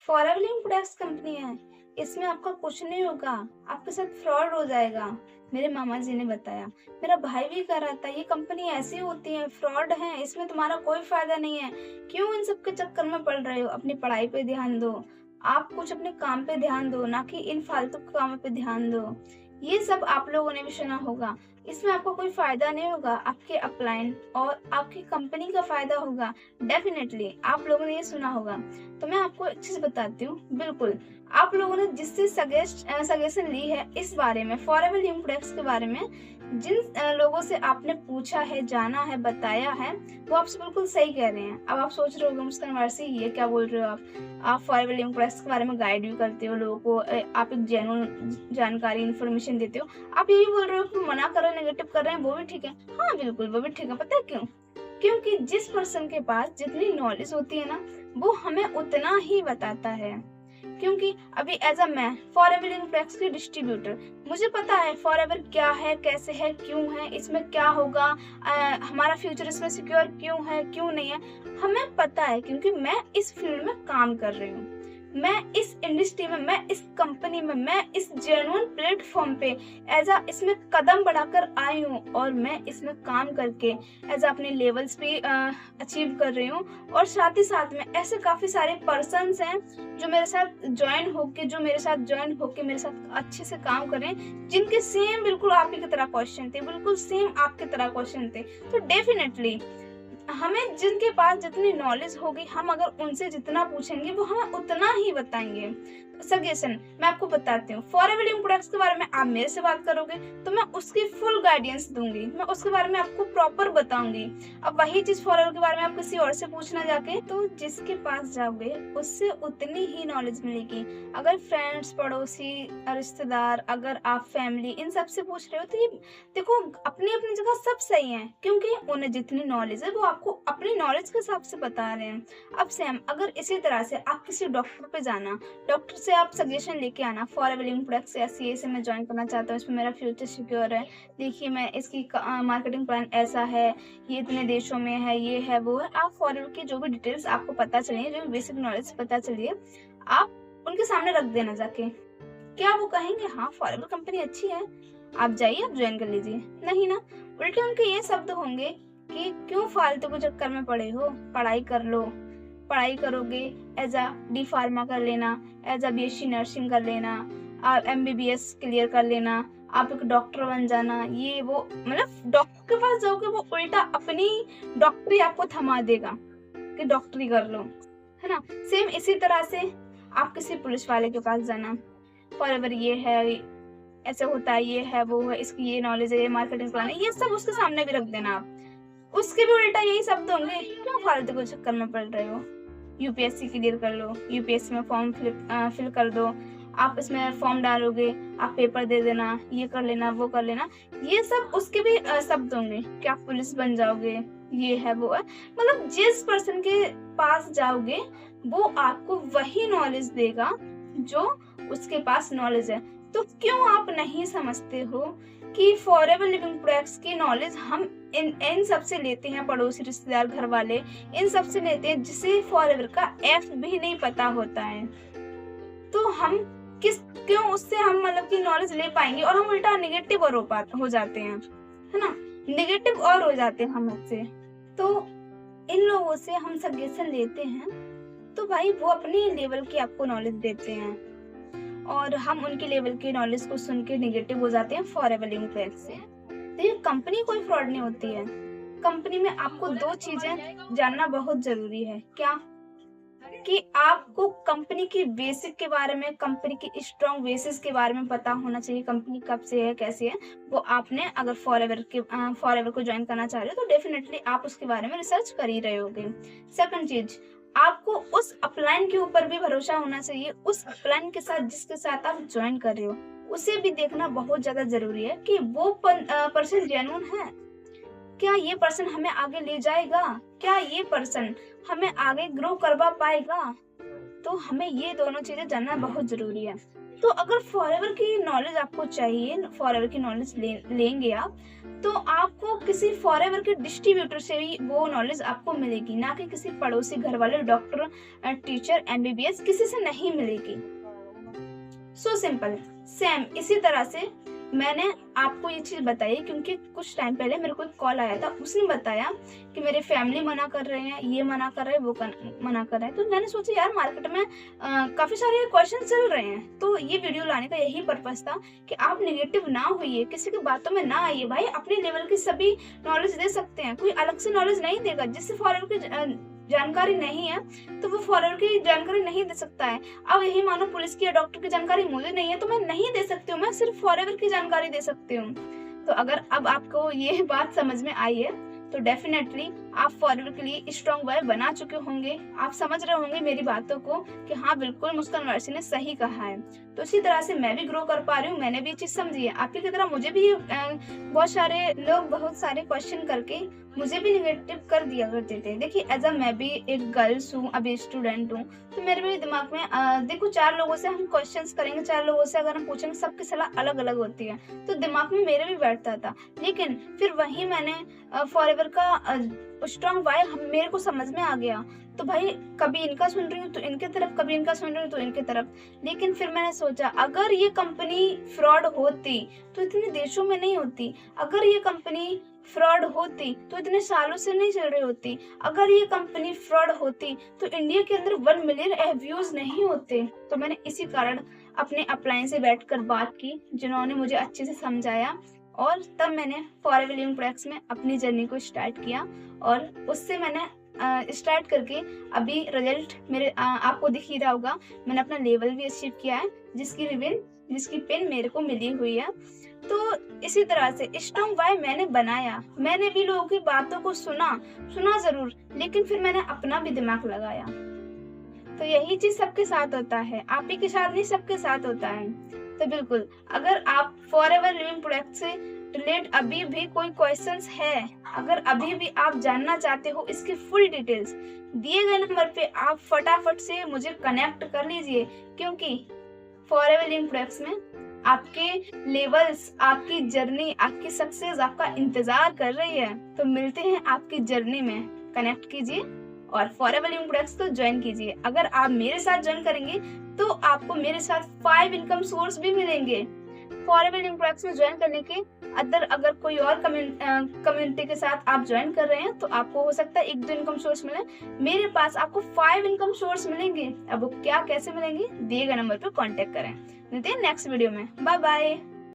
Forever living products company है, इसमें आपका कुछ नहीं होगा, आपके साथ फ्रॉड हो जाएगा। मेरे मामा जी ने बताया, मेरा भाई भी कह रहा था ये कंपनी ऐसी होती है, फ्रॉड है, इसमें तुम्हारा कोई फायदा नहीं है। क्यों इन सब के चक्कर में पड़ रहे हो? अपनी पढ़ाई पे ध्यान दो, आप कुछ अपने काम पे ध्यान दो, ना कि इन फालतू के कामों पे ध्यान दो। ये सब आप लोगों ने भी सुना होगा, इसमें आपको कोई फायदा नहीं होगा, आपके अपलाइन और आपकी कंपनी का फायदा होगा। डेफिनेटली आप लोगों ने ये सुना होगा। तो मैं आपको एक चीज बताती हूँ, बिल्कुल आप लोगों ने जिससे सजेशन ली है इस बारे में, फॉरएवर लिविंग प्रोडक्ट्स के बारे में, जिन लोगों से आपने पूछा है, जाना है, बताया है, वो आपसे बिल्कुल सही कह रहे हैं। अब आप सोच रहे होंगे मुस्कान वारसी ये क्या बोल रहे हो आप फॉरएवर लिविंग प्रोडक्ट्स के बारे में गाइड भी करते हो लोगों को, आप एक जेन्युइन जानकारी इन्फॉर्मेशन देते हो, आप ये भी बोल रहे हो कि मना कर रहे हैं, नेगेटिव कर रहे हैं, वो भी ठीक है। हाँ बिल्कुल वो भी ठीक है, पता है क्यों? क्योंकि जिस पर्सन के पास जितनी नॉलेज होती है ना, वो हमें उतना ही बताता है। क्योंकि अभी एज अ मैं फॉरएवर लिविंग प्रोडक्ट्स की डिस्ट्रीब्यूटर, मुझे पता है फॉरएवर क्या है, कैसे है, क्यों है, इसमें क्या होगा, हमारा फ्यूचर इसमें सिक्योर क्यों है, क्यों नहीं है, हमें पता है। क्योंकि मैं इस फील्ड में काम कर रही हूँ, मैं इस इंडस्ट्री में, मैं इस कंपनी में, मैं इस जेन्युइन प्लेटफॉर्म पे एज अ इसमें कदम बढ़ाकर आई हूँ, और मैं इसमें काम करके एज अ अपने लेवल्स भी अचीव कर रही हूँ। और साथ ही साथ में ऐसे काफी सारे पर्सन्स हैं जो मेरे साथ ज्वाइन होके मेरे साथ अच्छे से काम करें, जिनके सेम बिल्कुल आप ही की तरह क्वेश्चन थे, बिल्कुल सेम आपकी तरह क्वेश्चन थे। तो डेफिनेटली हमें जिनके पास जितनी नॉलेज होगी, हम अगर उनसे जितना पूछेंगे वो हमें उतना ही बताएंगे। सजेशन मैं आपको बताती हूँ, फॉरएवर लिविंग प्रोडक्ट्स के बारे में आप मेरे से बात करोगे तो मैं उसकी फुल गाइडेंस दूंगी, मैं उसके बारे में आपको प्रॉपर बताऊंगी। अब वही चीज फॉरएवर के बारे में आप किसी और से पूछना जाके, तो जिसके पास जाओगे उससे उतनी ही नॉलेज मिलेगी। अगर फ्रेंड्स, पड़ोसी, रिश्तेदार, अगर आप फैमिली, इन सब से पूछ रहे हो तो ये देखो, अपनी अपनी जगह सब सही है, क्योंकि उन्हें जितनी नॉलेज है वो आपको अपनी नॉलेज के हिसाब से बता रहे हैं। अब सेम अगर इसी तरह से आप किसी डॉक्टर पे जाना, डॉक्टर से आप सजेशन लेके आना, फॉरएवर लिविंग प्रोडक्ट्स ऐसी से मैं ज्वाइन करना चाहता हूँ, इसमें मेरा फ्यूचर सिक्योर है, देखिए मैं इसकी मार्केटिंग प्लान ऐसा है, ये इतने देशों में है, ये है, वो है। आप फॉरएवर की जो भी डिटेल्स आपको पता चलिए, जो बेसिक नॉलेज पता चलिए, आप उनके सामने रख देना जाके। क्या वो कहेंगे हाँ फॉरएवर कंपनी अच्छी है, आप जाइए, आप ज्वाइन कर लीजिए? नहीं ना, उल्टे उनके ये शब्द होंगे कि क्यों फालतू के चक्कर में पड़े हो, पढ़ाई कर लो, पढ़ाई करोगे एज अ डी फार्मा कर लेना, एज अ बीएससी नर्सिंग कर लेना, आप एमबीबीएस क्लियर कर लेना, आप एक डॉक्टर बन जाना, ये वो, मतलब डॉक्टर के पास जाओगे वो उल्टा अपनी डॉक्टरी आपको थमा देगा कि डॉक्टरी कर लो, है ना। सेम इसी तरह से आप किसी पुलिस वाले के पास जाना, फॉरएवर ये है, ऐसे होता है, ये है, वो है, इसकी ये नॉलेज है, ये मार्केटिंग प्लान है, ये सब उसके सामने भी रख देना आप। उसके भी उल्टा यही शब्द होंगे, क्यों फालतू के चक्कर में पड़ रहे हो, यूपीएससी क्लियर कर लो, यूपीएससी में फॉर्म फिल कर दो, आप इसमें फॉर्म डालोगे, आप पेपर दे देना, ये कर लेना, वो कर लेना, ये सब उसके भी शब्द होंगे कि आप पुलिस बन जाओगे, ये है, वो है। मतलब जिस पर्सन के पास जाओगे वो आपको वही नॉलेज देगा जो उसके पास नॉलेज है। तो क्यों आप नहीं समझते हो कि फॉरएवर लिविंग प्रोडक्ट्स की नॉलेज हम इन सब से लेते हैं, पड़ोसी, रिश्तेदार, घर वाले, इन सब से लेते हैं, जिसे फॉरएवर का एफ भी नहीं पता होता है। तो हम क्यों उससे हम मतलब की नॉलेज ले पाएंगे, और हम उल्टा नेगेटिव और हो जाते हैं, है ना, नेगेटिव और हो जाते हैं हम उससे। तो इन लोगों से हम सजेशन लेते हैं तो भाई वो अपनी लेवल की आपको नॉलेज देते हैं, और हम उनके लेवल की नॉलेज को सुन के निगेटिव हो जाते हैं फॉरएवर लिविंग प्रोडक्ट्स से। तो ये कंपनी कोई फ्रॉड नहीं होती है। कंपनी में आपको दो चीजें जानना बहुत जरूरी है। क्या? कि आपको कंपनी की बेसिक के बारे में, कंपनी की स्ट्रॉन्ग बेसिस के बारे में पता होना चाहिए, कंपनी कब से है, कैसे है, वो आपने अगर फॉरएवर को ज्वाइन करना चाह रहे हो तो डेफिनेटली आप उसके बारे में रिसर्च कर ही रहे होगे। सेकंड चीज, आपको उस अपलाइन के ऊपर भी भरोसा होना चाहिए, उस अपलाइन के साथ जिसके साथ आप ज्वाइन कर रहे हो उसे भी देखना बहुत ज्यादा जरूरी है कि वो पर्सन जेन्युइन है, क्या ये पर्सन हमें आगे ले जाएगा, क्या ये पर्सन हमें आगे ग्रो करवा पाएगा। तो हमें ये दोनों चीजें जानना बहुत जरूरी है। तो अगर फॉरएवर की नॉलेज आपको चाहिए, फॉरएवर की नॉलेज लेंगे आप, तो आपको किसी फॉरएवर के डिस्ट्रीब्यूटर से ही वो नॉलेज आपको मिलेगी, ना कि किसी पड़ोसी, घर वाले, डॉक्टर, टीचर, एमबीबीएस किसी से नहीं मिलेगी। So simple. सेम इसी तरह से मैंने आपको ये चीज़ बताई क्योंकि कुछ टाइम पहले मेरे को एक कॉल आया था, उसने बताया कि मेरे फैमिली मना कर रहे हैं, ये मना कर रहे हैं, वो मना कर रहे हैं। तो मैंने सोचा यार मार्केट में काफ़ी सारे क्वेश्चन चल रहे हैं, तो ये वीडियो लाने का यही पर्पस था कि आप नेगेटिव ना होइए, किसी की बातों में ना आइए। भाई अपने लेवल की सभी नॉलेज दे सकते हैं, कोई अलग से नॉलेज नहीं देगा। जिससे फॉरएवर की जानकारी नहीं है तो वो फॉरएवर की जानकारी नहीं दे सकता है। अब यही मानो पुलिस की या डॉक्टर की जानकारी मुझे नहीं है तो मैं नहीं दे सकती हूँ, मैं सिर्फ फॉरएवर की जानकारी दे सकती हूँ। तो अगर अब आपको ये बात समझ में आई है तो डेफिनेटली आप फॉरएवर के लिए स्ट्रॉन्ग वाई बना चुके होंगे। आप समझ रहे होंगे मेरी बातों को कि हाँ बिल्कुल मुस्कान वारसी ने सही कहा है। तो इसी तरह से मैं भी ग्रो कर पा रही हूँ, मैंने भी ये चीज समझी है। आपकी की तरह मुझे भी बहुत सारे लोग बहुत सारे क्वेश्चन करके मुझे भी निगेटिव कर दिया करते थे। देखिए एज अ मैं भी एक गर्ल्स हूँ, अभी स्टूडेंट हूँ, तो मेरे भी दिमाग में देखो 4 लोगों से हम क्वेश्चंस करेंगे, 4 लोगों से अगर हम पूछेंगे, सबकी सलाह अलग अलग होती है, तो दिमाग में मेरे भी बैठता था। लेकिन फिर वही मैंने फॉरएवर का स्ट्रॉन्ग वाई मेरे को समझ में आ गया। तो भाई कभी इनका सुन रही हूँ तो इनके तरफ, कभी इनका सुन रही हूँ तो इनके तरफ। लेकिन फिर मैंने सोचा अगर ये कंपनी फ्रॉड होती तो इतने देशों में नहीं होती, अगर ये कंपनी फ्रॉड होती तो इतने सालों से नहीं चल रही होती, अगर ये कंपनी फ्रॉड होती तो इंडिया के अंदर 1 मिलियन व्यूज नहीं होते। तो मैंने इसी कारण अपने अपलाइन से बैठकर बात की, जिन्होंने मुझे अच्छे से समझाया, और तब मैंने फॉरएवर लिविंग प्रोडक्ट्स में अपनी जर्नी को स्टार्ट किया। और उससे मैंने स्टार्ट करके अभी रिजल्ट मेरे आपको दिख ही रहा होगा। मैंने अपना लेवल भी अचीव किया है, जिसकी पिन मेरे को मिली हुई है। तो इसी तरह से स्ट्रॉन्ग वाई मैंने बनाया। मैंने भी लोगों की बातों को सुना जरूर, लेकिन फिर मैंने अपना भी दिमाग लगाया। तो यही चीज सबके साथ होता है, आप ही के साथ नहीं, सबके साथ होता है। तो बिल्कुल अगर आप फॉरएवर लिविंग प्रोडक्ट से रिलेट अभी भी कोई क्वेश्चंस है, अगर अभी भी आप जानना चाहते हो इसकी फुल डिटेल्स, दिए गए नंबर पे आप फटाफट से मुझे कनेक्ट कर लीजिए, क्योंकि फॉरएवर लिविंग प्रोडक्ट्स में आपके लेवल्स, आपकी जर्नी, आपकी सक्सेस आपका इंतजार कर रही है। तो मिलते हैं आपकी जर्नी में, कनेक्ट कीजिए और फॉरएवर लिविंग प्रोडक्ट्स को ज्वाइन कीजिए। अगर आप मेरे साथ ज्वाइन करेंगे तो आपको मेरे साथ 5 इनकम सोर्स भी मिलेंगे। फॉरएवर लिविंग प्रोडक्ट्स में ज्वाइन करने के अगर कोई और कम्युनिटी के साथ आप ज्वाइन कर रहे हैं तो आपको हो सकता है 1-2 इनकम सोर्स मिले, मेरे पास आपको 5 इनकम सोर्स मिलेंगे। अब वो क्या कैसे मिलेंगे, दिए गए नंबर पर कॉन्टेक्ट करें। मिलते हैं नेक्स्ट वीडियो में, बाय बाय।